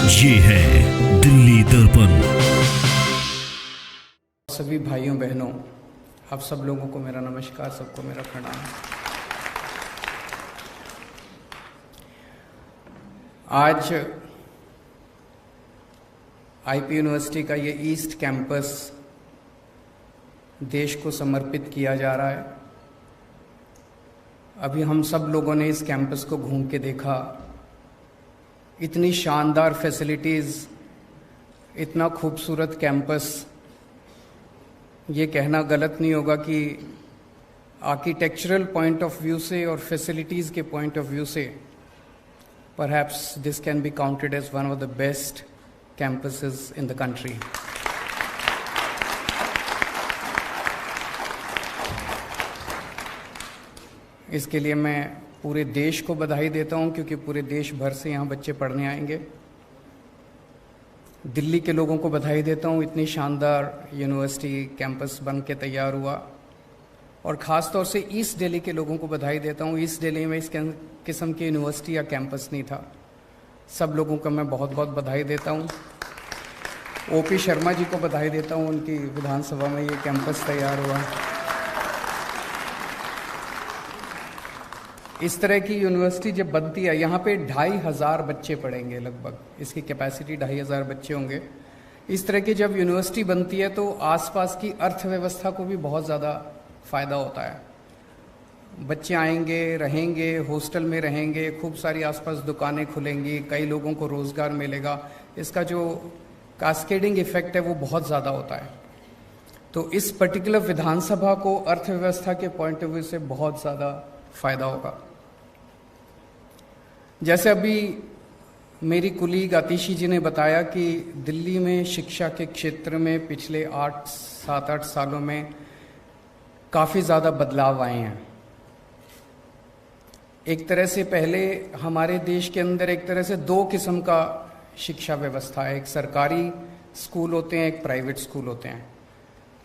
ये है दिल्ली दर्पण। सभी भाइयों बहनों, आप सब लोगों को मेरा नमस्कार, सबको मेरा प्रणाम। आज आईपी यूनिवर्सिटी का ये ईस्ट कैंपस देश को समर्पित किया जा रहा है। अभी हम सब लोगों ने इस कैंपस को घूम के देखा। इतनी शानदार फैसिलिटीज़, इतना खूबसूरत कैंपस। ये कहना गलत नहीं होगा कि आर्किटेक्चरल पॉइंट ऑफ व्यू से और फैसिलिटीज़ के पॉइंट ऑफ व्यू से perhaps this can be counted as one of the best campuses in the country. इसके लिए मैं पूरे देश को बधाई देता हूं, क्योंकि पूरे देश भर से यहाँ बच्चे पढ़ने आएंगे। दिल्ली के लोगों को बधाई देता हूं, इतनी शानदार यूनिवर्सिटी कैंपस बन के तैयार हुआ। और ख़ास तौर से ईस्ट दिल्ली के लोगों को बधाई देता हूं। ईस्ट दिल्ली में इस किस्म की यूनिवर्सिटी या कैंपस नहीं था। सब लोगों को मैं बहुत बहुत बधाई देता हूं। ओपी शर्मा जी को बधाई देता हूं, उनकी विधानसभा में ये कैंपस तैयार हुआ। इस तरह की यूनिवर्सिटी जब बनती है, यहाँ पे 2500 बच्चे पढ़ेंगे लगभग, इसकी कैपेसिटी 2500 बच्चे होंगे। इस तरह की जब यूनिवर्सिटी बनती है तो आसपास की अर्थव्यवस्था को भी बहुत ज़्यादा फ़ायदा होता है। बच्चे आएंगे, रहेंगे, हॉस्टल में रहेंगे, खूब सारी आसपास दुकानें खुलेंगी, कई लोगों को रोज़गार मिलेगा। इसका जो कास्केडिंग इफेक्ट है वो बहुत ज़्यादा होता है। तो इस पर्टिकुलर विधानसभा को अर्थव्यवस्था के पॉइंट ऑफ व्यू से बहुत ज़्यादा फ़ायदा होगा। जैसे अभी मेरी कुलीग आतिशी जी ने बताया कि दिल्ली में शिक्षा के क्षेत्र में पिछले 7-8 सालों में काफ़ी ज़्यादा बदलाव आए हैं। एक तरह से पहले हमारे देश के अंदर एक तरह से 2 किस्म का शिक्षा व्यवस्था है। एक सरकारी स्कूल होते हैं, एक प्राइवेट स्कूल होते हैं।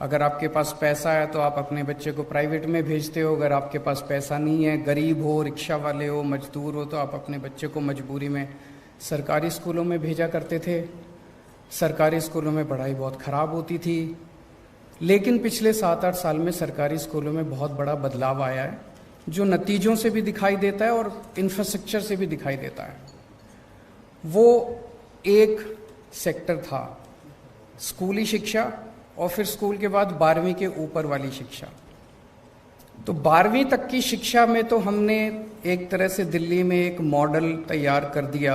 अगर आपके पास पैसा है तो आप अपने बच्चे को प्राइवेट में भेजते हो। अगर आपके पास पैसा नहीं है, गरीब हो, रिक्शा वाले हो, मजदूर हो, तो आप अपने बच्चे को मजबूरी में सरकारी स्कूलों में भेजा करते थे। सरकारी स्कूलों में पढ़ाई बहुत ख़राब होती थी। लेकिन पिछले 7-8 साल में सरकारी स्कूलों में बहुत बड़ा बदलाव आया है, जो नतीजों से भी दिखाई देता है और इंफ्रास्ट्रक्चर से भी दिखाई देता है। वो एक सेक्टर था स्कूली शिक्षा, और फिर स्कूल के बाद 12वीं के ऊपर वाली शिक्षा। तो 12वीं तक की शिक्षा में तो हमने एक तरह से दिल्ली में एक मॉडल तैयार कर दिया,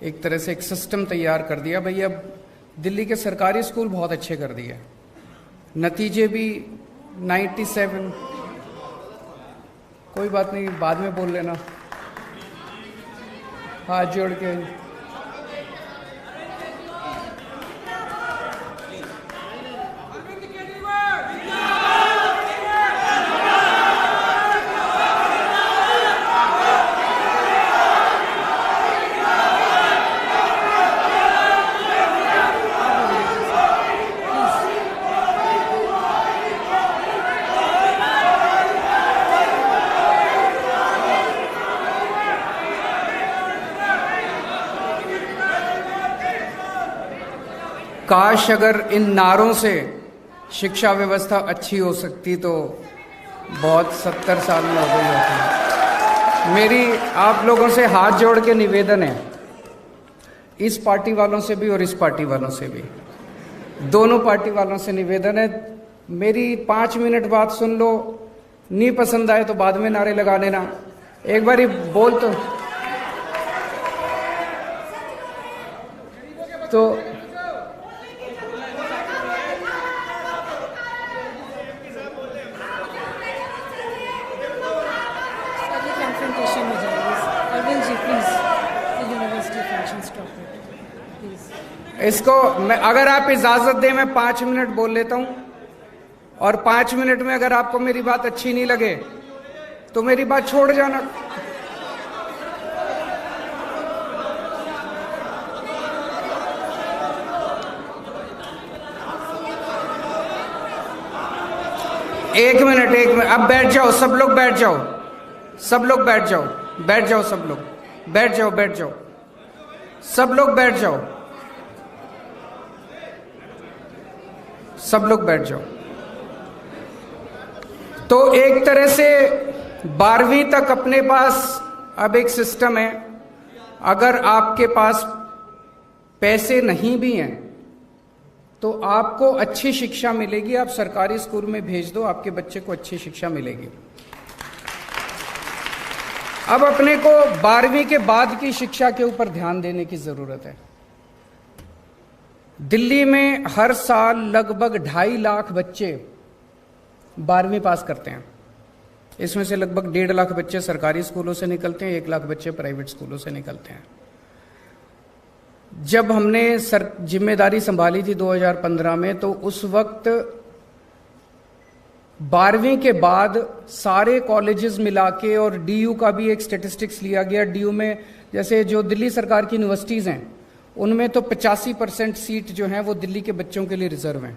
एक तरह से एक सिस्टम तैयार कर दिया। भाई अब दिल्ली के सरकारी स्कूल बहुत अच्छे कर दिए, नतीजे भी 97। कोई बात नहीं, बाद में बोल लेना, हाथ जोड़ के। काश अगर इन नारों से शिक्षा व्यवस्था अच्छी हो सकती तो बहुत 70 साल में हो गई होती। मेरी आप लोगों से हाथ जोड़ के निवेदन है, इस पार्टी वालों से भी और इस पार्टी वालों से भी, दोनों पार्टी वालों से निवेदन है, मेरी 5 मिनट बात सुन लो। नहीं पसंद आए तो बाद में नारे लगा लेना। एक बार ही बोल तो इसको अगर आप इजाजत दें मैं 5 मिनट बोल लेता हूं, और 5 मिनट में अगर आपको मेरी बात अच्छी नहीं लगे तो मेरी बात छोड़ जाना। एक मिनट, अब बैठ जाओ, सब लोग बैठ जाओ, सब लोग बैठ जाओ, बैठ जाओ, सब लोग बैठ जाओ, बैठ जाओ, सब लोग बैठ जाओ, सब लोग बैठ जाओ। तो एक तरह से 12वीं तक अपने पास अब एक सिस्टम है, अगर आपके पास पैसे नहीं भी हैं तो आपको अच्छी शिक्षा मिलेगी। आप सरकारी स्कूल में भेज दो, आपके बच्चे को अच्छी शिक्षा मिलेगी। अब अपने को 12वीं के बाद की शिक्षा के ऊपर ध्यान देने की जरूरत है। दिल्ली में हर साल लगभग 2.5 लाख बच्चे 12वीं पास करते हैं। इसमें से लगभग 1.5 लाख बच्चे सरकारी स्कूलों से निकलते हैं, 1 लाख बच्चे प्राइवेट स्कूलों से निकलते हैं। जब हमने जिम्मेदारी संभाली थी 2015 में, तो उस वक्त 12वीं के बाद सारे कॉलेजेस मिला के, और डीयू का भी एक स्टेटिस्टिक्स लिया गया। डीयू में जैसे जो दिल्ली सरकार की यूनिवर्सिटीज हैं, उनमें तो 85% सीट जो हैं वो दिल्ली के बच्चों के लिए रिजर्व हैं,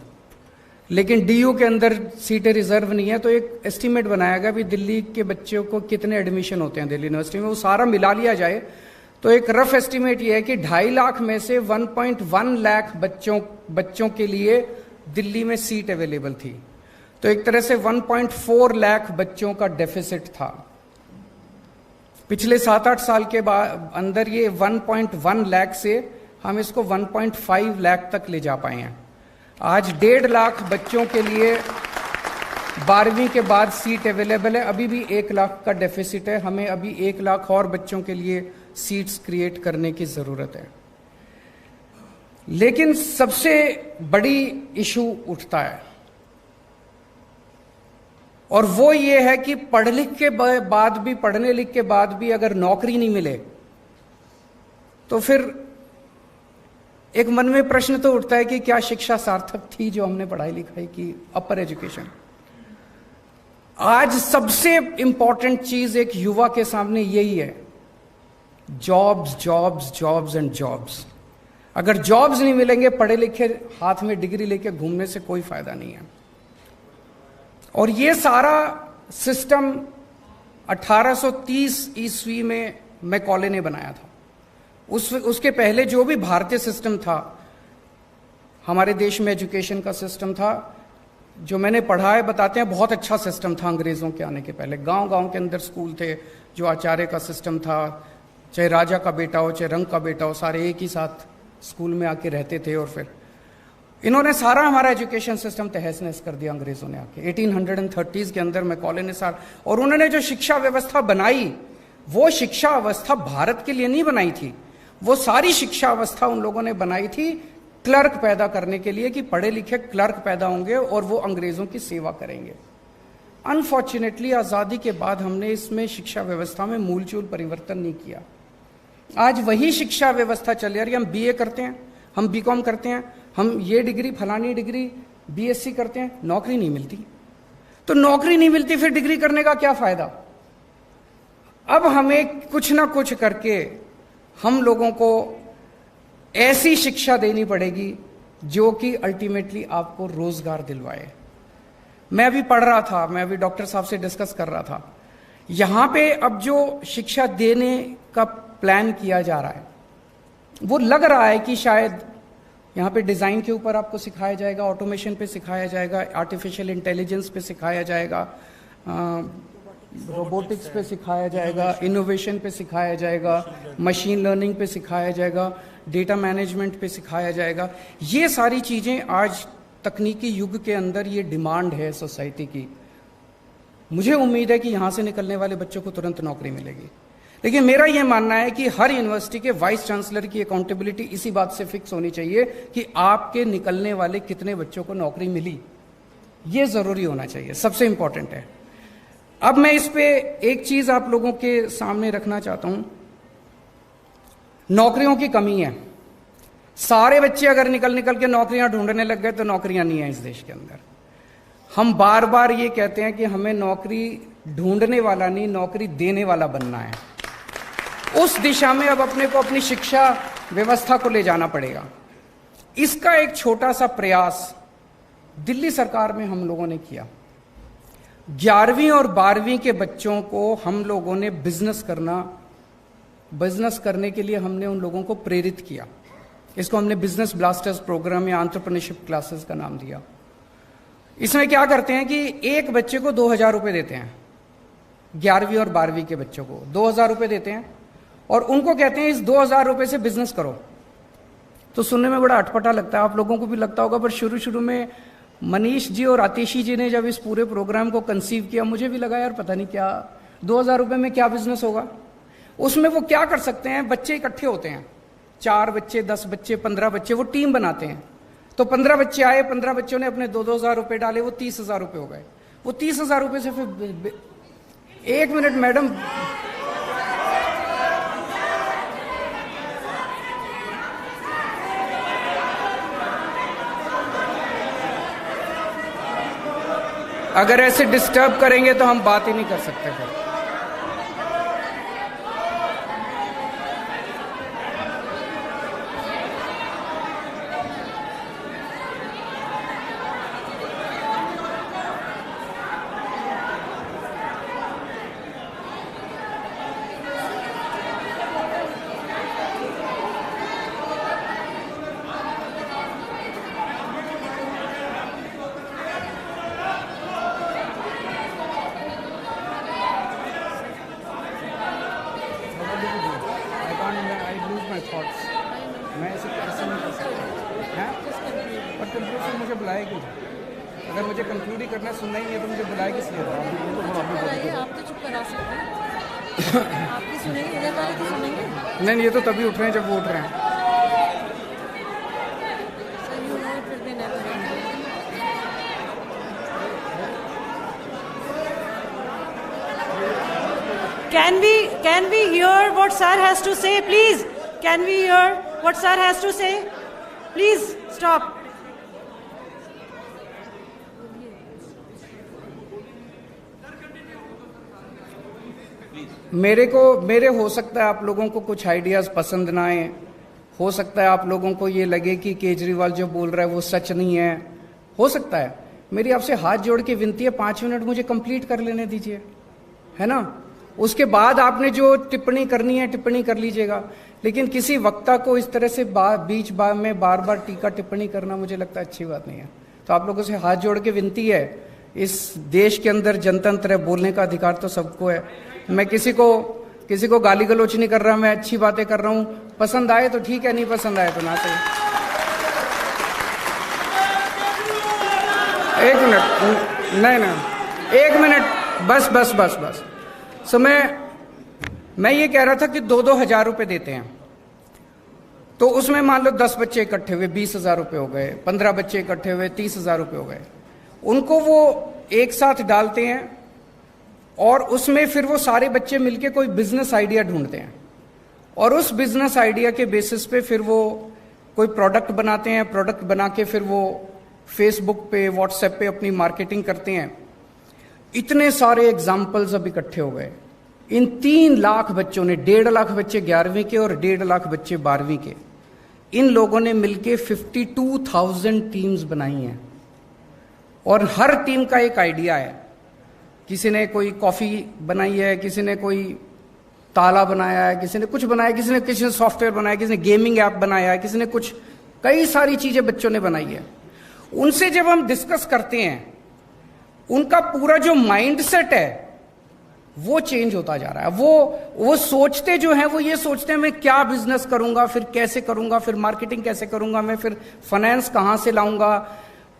लेकिन डीयू के अंदर सीटें रिजर्व नहीं है। तो एक एस्टीमेट बनाया गया भी दिल्ली के बच्चों को कितने एडमिशन होते हैं दिल्ली यूनिवर्सिटी में, वो सारा मिला लिया जाए तो एक रफ एस्टीमेट ये है कि 2.5 लाख में से 1.1 लाख बच्चों के लिए दिल्ली में सीट अवेलेबल थी। तो एक तरह से 1.4 लाख बच्चों का डेफिसिट था। पिछले 7-8 साल के बाद अंदर ये 1.1 लाख से हम इसको 1.5 लाख तक ले जा पाए हैं। आज 1.5 लाख बच्चों के लिए 12वीं के बाद सीट अवेलेबल है। अभी भी 1 लाख का डेफिसिट है, हमें अभी 1 लाख और बच्चों के लिए सीट्स क्रिएट करने की जरूरत है। लेकिन सबसे बड़ी इशू उठता है, और वो ये है कि पढ़ने लिख के बाद भी अगर नौकरी नहीं मिले तो फिर एक मन में प्रश्न तो उठता है कि क्या शिक्षा सार्थक थी जो हमने पढ़ाई लिखाई की, अपर एजुकेशन। आज सबसे इंपॉर्टेंट चीज एक युवा के सामने यही है, jobs jobs jobs and jobs. अगर जॉब्स नहीं मिलेंगे, पढ़े लिखे हाथ में डिग्री लेके घूमने से कोई फायदा नहीं है। और ये सारा सिस्टम 1830 ईस्वी में मैकॉले ने बनाया था। उसके पहले जो भी भारतीय सिस्टम था, हमारे देश में एजुकेशन का सिस्टम था, जो मैंने पढ़ा है बताते हैं बहुत अच्छा सिस्टम था। अंग्रेजों के आने के पहले गांव-गांव के अंदर स्कूल थे, जो आचार्य का सिस्टम था, चाहे राजा का बेटा हो चाहे रंग का बेटा हो, सारे एक ही साथ स्कूल में आके रहते थे। और फिर इन्होंने सारा हमारा एजुकेशन सिस्टम तहस नहस कर दिया अंग्रेजों ने आके 1830s के अंदर मैकॉले ने और उन्होंने जो शिक्षा व्यवस्था बनाई, वो शिक्षा व्यवस्था भारत के लिए नहीं बनाई थी। वो सारी शिक्षा व्यवस्था उन लोगों ने बनाई थी क्लर्क पैदा करने के लिए, कि पढ़े लिखे क्लर्क पैदा होंगे और वो अंग्रेजों की सेवा करेंगे। अनफॉर्चुनेटली आजादी के बाद हमने इसमें शिक्षा व्यवस्था में मूलचूल परिवर्तन नहीं किया। आज वही शिक्षा व्यवस्था चल रही है। हम बीए करते हैं, हम बीकॉम करते हैं, हम ये डिग्री फलानी डिग्री बीएससी करते हैं, नौकरी नहीं मिलती। तो नौकरी नहीं मिलती, फिर डिग्री करने का क्या फायदा। अब हमें कुछ ना कुछ करके हम लोगों को ऐसी शिक्षा देनी पड़ेगी जो कि अल्टीमेटली आपको रोजगार दिलवाए। मैं अभी पढ़ रहा था, मैं अभी डॉक्टर साहब से डिस्कस कर रहा था, यहां पे अब जो शिक्षा देने का प्लान किया जा रहा है, वो लग रहा है कि शायद यहाँ पे डिज़ाइन के ऊपर आपको सिखाया जाएगा, ऑटोमेशन पे सिखाया जाएगा, आर्टिफिशियल इंटेलिजेंस पे सिखाया जाएगा, रोबोटिक्स पे सिखाया जाएगा, इनोवेशन पे सिखाया जाएगा, मशीन लर्निंग पे सिखाया जाएगा, डेटा मैनेजमेंट पे सिखाया जाएगा। ये सारी चीज़ें आज तकनीकी युग के अंदर ये डिमांड है सोसाइटी की। मुझे उम्मीद है कि यहाँ से निकलने वाले बच्चों को तुरंत नौकरी मिलेगी। लेकिन मेरा यह मानना है कि हर यूनिवर्सिटी के वाइस चांसलर की अकाउंटेबिलिटी इसी बात से फिक्स होनी चाहिए कि आपके निकलने वाले कितने बच्चों को नौकरी मिली। यह जरूरी होना चाहिए, सबसे इंपॉर्टेंट है। अब मैं इस पे एक चीज आप लोगों के सामने रखना चाहता हूं। नौकरियों की कमी है। सारे बच्चे अगर निकल के नौकरियां ढूंढने लग गए तो नौकरियां नहीं है इस देश के अंदर। हम बार बार ये कहते हैं कि हमें नौकरी ढूंढने वाला नहीं, नौकरी देने वाला बनना है। उस दिशा में अब अपने को अपनी शिक्षा व्यवस्था को ले जाना पड़ेगा। इसका एक छोटा सा प्रयास दिल्ली सरकार में हम लोगों ने किया। 11वीं और 12वीं के बच्चों को हम लोगों ने बिजनेस करना बिजनेस करने के लिए हमने उन लोगों को प्रेरित किया। इसको हमने बिजनेस ब्लास्टर्स प्रोग्राम या एंटरप्रेन्योरशिप क्लासेस का नाम दिया। इसमें क्या करते हैं कि एक बच्चे को 2,000 रुपए देते हैं, 11वीं और 12वीं के बच्चों को 2,000 रुपए देते हैं और उनको कहते हैं इस 2,000 रुपए से बिजनेस करो। तो सुनने में बड़ा अटपटा लगता है, आप लोगों को भी लगता होगा, पर शुरू शुरू में मनीष जी और आतिशी जी ने जब इस पूरे प्रोग्राम को कंसीव किया, मुझे भी लगा यार पता नहीं क्या 2,000 रुपए में क्या बिजनेस होगा। उसमें वो क्या कर सकते हैं, बच्चे इकट्ठे होते हैं, 4 बच्चे, 10 बच्चे, 15 बच्चे, वो टीम बनाते हैं। तो 15 बच्चे आए, 15 बच्चों ने अपने 2,000 रुपए डाले, वो 30,000 रुपए हो गए। वो 30,000 रुपए से फिर 1 मिनट मैडम, अगर ऐसे डिस्टर्ब करेंगे तो हम बात ही नहीं कर सकते फिर। मैं ऐसे नहीं कर सकता है, और कंक्लूजन मुझे बुलाएगी। अगर मुझे कंक्लूड ही करना, सुनना ही नहीं है तो मुझे बुलाएगी इसलिए। आप तो चुप करा सकते हैं, आपकी सुनेंगे, इधर वाले की सुनेंगे। नहीं, ये तो तभी उठ रहे हैं जब वो उठ रहे हैं। Can we hear what sir has to say, please? Can we hear what sir has to say? Please stop. मेरे हो सकता है आप लोगों को कुछ आइडियाज पसंद ना आए, हो सकता है आप लोगों को ये लगे कि केजरीवाल जो बोल रहा है वो सच नहीं है, हो सकता है। मेरी आपसे हाथ जोड़ के विनती है, 5 मिनट मुझे कंप्लीट कर लेने दीजिए, है ना। उसके बाद आपने जो टिप्पणी करनी है टिप्पणी कर लीजिएगा, लेकिन किसी वक्ता को इस तरह से बीच में बार बार टीका टिप्पणी करना मुझे लगता है अच्छी बात नहीं है। तो आप लोगों से हाथ जोड़ के विनती है, इस देश के अंदर जनतंत्र है, बोलने का अधिकार तो सबको है। मैं किसी को गाली गलौच नहीं कर रहा, मैं अच्छी बातें कर रहा हूं। पसंद आए तो ठीक है, नहीं पसंद आए तो ना सही। 1 मिनट, नहीं 1 मिनट, बस। सो मैं ये कह रहा था कि 2-2 हजार रुपए देते हैं, तो उसमें मान लो 10 बच्चे इकट्ठे हुए 20,000 रुपए हो गए, 15 बच्चे इकट्ठे हुए 30,000 रुपए हो गए। उनको वो एक साथ डालते हैं और उसमें फिर वो सारे बच्चे मिलके कोई बिजनेस आइडिया ढूंढते हैं और उस बिजनेस आइडिया के बेसिस पे फिर वो कोई प्रोडक्ट बनाते हैं। प्रोडक्ट बना के फिर वो फेसबुक पे, व्हाट्सएप पे अपनी मार्केटिंग करते हैं। इतने सारे एग्जाम्पल्स अब इकट्ठे हो गए। इन 3 लाख बच्चों ने, 1.5 लाख बच्चे 11वीं के और 1.5 लाख बच्चे 12वीं के, इन लोगों ने मिलके 52,000 टीम्स बनाई हैं और हर टीम का एक आइडिया है। किसी ने कोई कॉफी बनाई है, किसी ने कोई ताला बनाया है, किसी ने कुछ बनाया, किसी ने सॉफ्टवेयर बनाया, किसी ने गेमिंग ऐप बनाया है, किसी ने कुछ, कई सारी चीजें बच्चों ने बनाई है। उनसे जब हम डिस्कस करते हैं, उनका पूरा जो माइंडसेट है वो चेंज होता जा रहा है। वो सोचते जो हैं, वो ये सोचते हैं मैं क्या बिजनेस करूंगा, फिर कैसे करूंगा, फिर मार्केटिंग कैसे करूंगा, मैं फिर फाइनेंस कहां से लाऊंगा।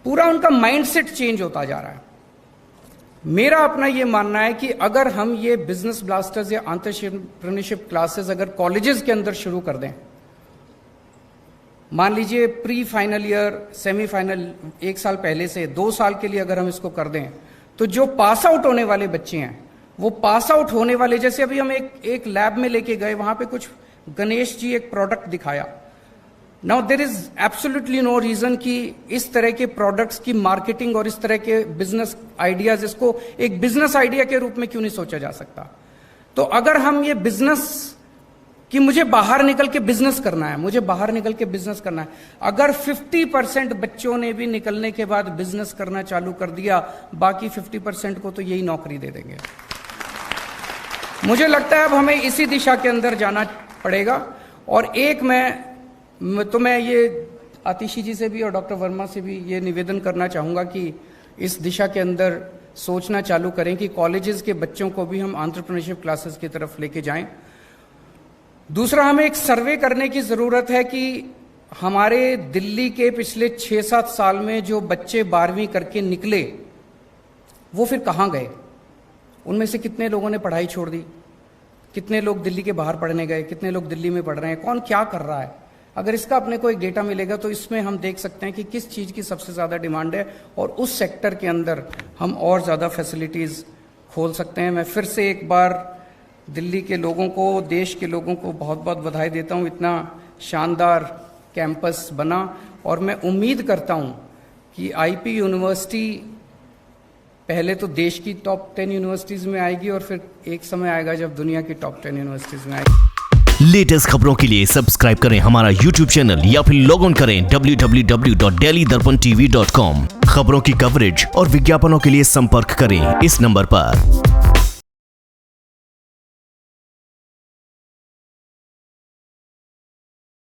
पूरा उनका माइंडसेट चेंज होता जा रहा है। मेरा अपना ये मानना है कि अगर हम ये बिजनेस ब्लास्टर्स या एंटरप्रेन्योरशिप क्लासेस अगर कॉलेजेस के अंदर शुरू कर दें, मान लीजिए प्री फाइनल ईयर, सेमीफाइनल 1 साल पहले से 2 साल के लिए अगर हम इसको कर दें, तो जो पास आउट होने वाले बच्चे हैं, वो पास आउट होने वाले, जैसे अभी हम एक लैब में लेके गए, वहां पे कुछ गणेश जी एक प्रोडक्ट दिखाया। Now there is absolutely no reason कि इस तरह के प्रोडक्ट्स की मार्केटिंग और इस तरह के बिजनेस आइडियाज, इसको एक बिजनेस आइडिया के रूप में क्यों नहीं सोचा जा सकता। तो अगर हम ये बिजनेस कि मुझे बाहर निकल के बिजनेस करना है, मुझे बाहर निकल के बिजनेस करना है, अगर 50% बच्चों ने भी निकलने के बाद बिजनेस करना चालू कर दिया, बाकी 50% को तो यही नौकरी दे देंगे। मुझे लगता है अब हमें इसी दिशा के अंदर जाना पड़ेगा। और एक मैं ये आतिशी जी से भी और डॉक्टर वर्मा से भी ये निवेदन करना चाहूँगा कि इस दिशा के अंदर सोचना चालू करें कि कॉलेजेस के बच्चों को भी हम एंटरप्रेन्योरशिप क्लासेस की तरफ लेके जाएं। दूसरा, हमें एक सर्वे करने की ज़रूरत है कि हमारे दिल्ली के पिछले 6-7 साल में जो बच्चे 12वीं करके निकले वो फिर कहाँ गए, उनमें से कितने लोगों ने पढ़ाई छोड़ दी, कितने लोग दिल्ली के बाहर पढ़ने गए, कितने लोग दिल्ली में पढ़ रहे हैं, कौन क्या कर रहा है। अगर इसका अपने को एक डेटा मिलेगा तो इसमें हम देख सकते हैं कि किस चीज़ की सबसे ज़्यादा डिमांड है और उस सेक्टर के अंदर हम और ज़्यादा फैसिलिटीज़ खोल सकते हैं। मैं फिर से एक बार दिल्ली के लोगों को, देश के लोगों को बहुत बहुत बधाई देता हूँ, इतना शानदार कैंपस बना। और मैं उम्मीद करता हूँ कि आईपी यूनिवर्सिटी पहले तो देश की टॉप 10 यूनिवर्सिटीज़ में आएगी और फिर एक समय आएगा जब दुनिया की टॉप 10 यूनिवर्सिटीज़ में आएगी। लेटेस्ट खबरों के लिए सब्सक्राइब करें हमारा YouTube चैनल या फिर लॉग ऑन करें www.delhidarpantv.com। खबरों की कवरेज और विज्ञापनों के लिए संपर्क करें इस नंबर पर।